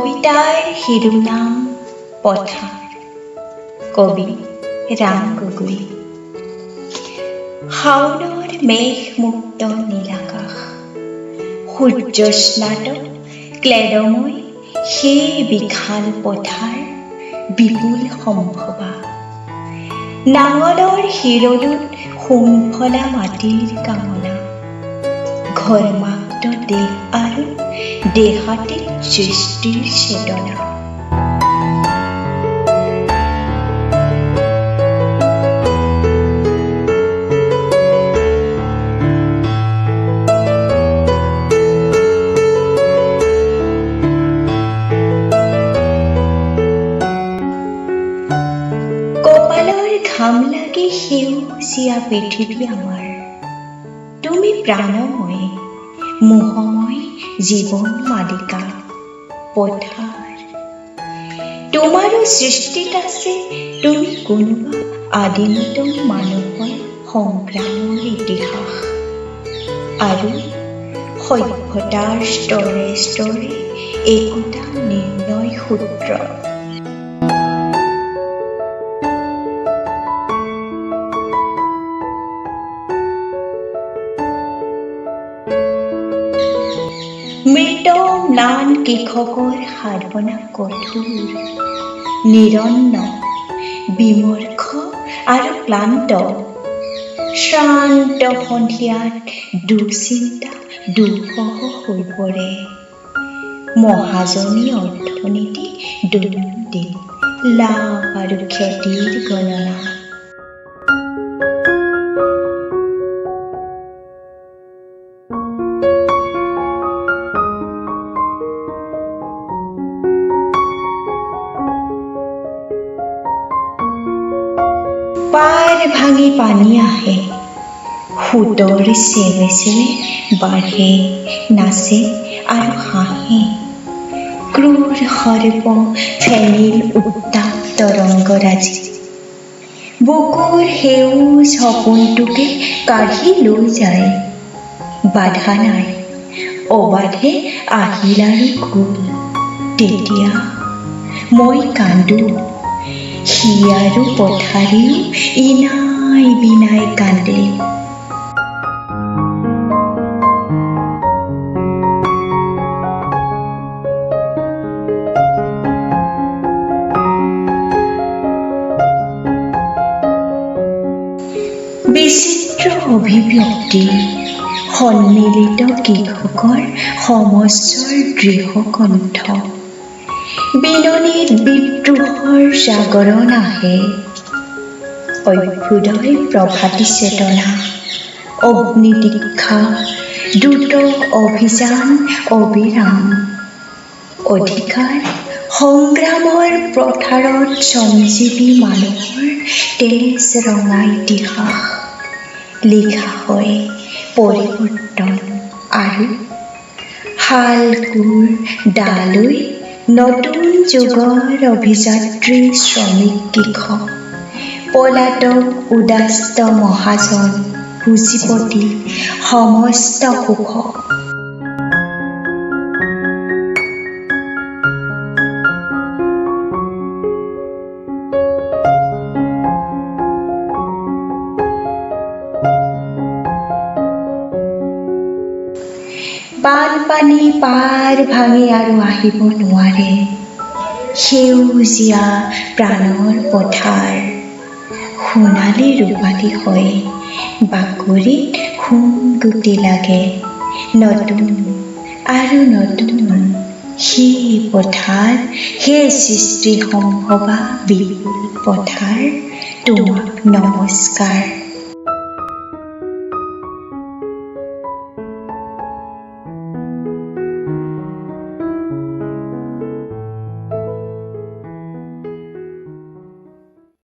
কবিতাৰ শিৰোনাম পথাৰ। কবি ৰাম গগৈ। শাওনৰ মেঘমুক্ত নীলাকাশ, সূৰ্যস্নাত ক্লেদময় সেই বিশাল পথাৰ, বিপুল সম্ভৱা। নাঙলৰ শিৰলোত শৃংখলা মাটিৰ কামনা, ঘৰ্মাক্ত দেহ আৰু দেহাতীত সৃষ্টিৰ চেতনা। কপালৰ ঘাম লাগি সেউজীয়া পৃথিৱী আমাৰ, তুমি প্ৰাণময় মোহময় জীৱন মালিকা পথাৰ। তোমাৰো সৃষ্টিত আছে তুমি কোনোবা আদিমতম মানুহৰ সংগ্ৰামৰ ইতিহাস, আৰু সভ্যতাৰ স্তৰে স্তৰে একোটা নিৰ্ণয় সূত্ৰ। মৃত ম্লান কৃষকৰ সাধনা কঠোৰ, নিৰন্ন বিমৰ্ষ আৰু ক্লান্ত। শ্ৰান্ত সন্ধিয়াত দুশ্চিন্তা দুঃসহ হৈ পৰে। মহাজনী অৰ্থনীতি দৈনন্দিন লাভ আৰু খেতিৰ গণনা। পাৰ ভাঙি পানী আহে, সোঁতৰ চেৱে চেৱে বাঢ়ে, নাচে আৰু হাঁহে। ক্ৰূৰ সৰ্প ফেনিল উত্তাপ তৰংগৰাজি, বুকুৰ সেউজ সপোনটোকে কাঢ়ি লৈ যায়। বাধা নাই, অবাধে আহিল আৰু গ'ল। তেতিয়া মই কান্দো, সি আৰু পথাৰীও ইনাই বিনাই কান্দে। বিচিত্ৰ অভিব্যক্তি সন্মিলিত কৃষকৰ সমস্যাৰ দৃঢ় কণ্ঠ। বিননিত বিদ্ৰোহৰ জাগৰণ আহে, অভ্যুদয় প্ৰভাতী চেতনা। অগ্নিদীক্ষা দ্ৰুত অভিযান অবিৰাম। অধিকাৰ সংগ্ৰামৰ পথাৰত শ্ৰমজীৱী মানুহৰ তেজ ৰঙা ইতিহাস। লিখা হয় পৰিৱৰ্তন আৰু শাল কোৰ দালৈ নতুন যুগৰ অভিযাত্ৰী শ্ৰমিক কৃষক। পলাতক উদাস্ত মহাজন পুঁজিপতি সমস্ত শোষক। বানপানী পাৰ ভাঙি আৰু আহিব নোৱাৰে, সেউজীয়া প্ৰাণৰ পথাৰ। সোণালী ৰূপালী হয়, বাকৰিত সোণগুটি লাগে। নতুন আৰু নতুন সেই পথাৰ, সেই সৃষ্টি সম্ভৱা বিপুল পথাৰ। তোমাক নমস্কাৰ।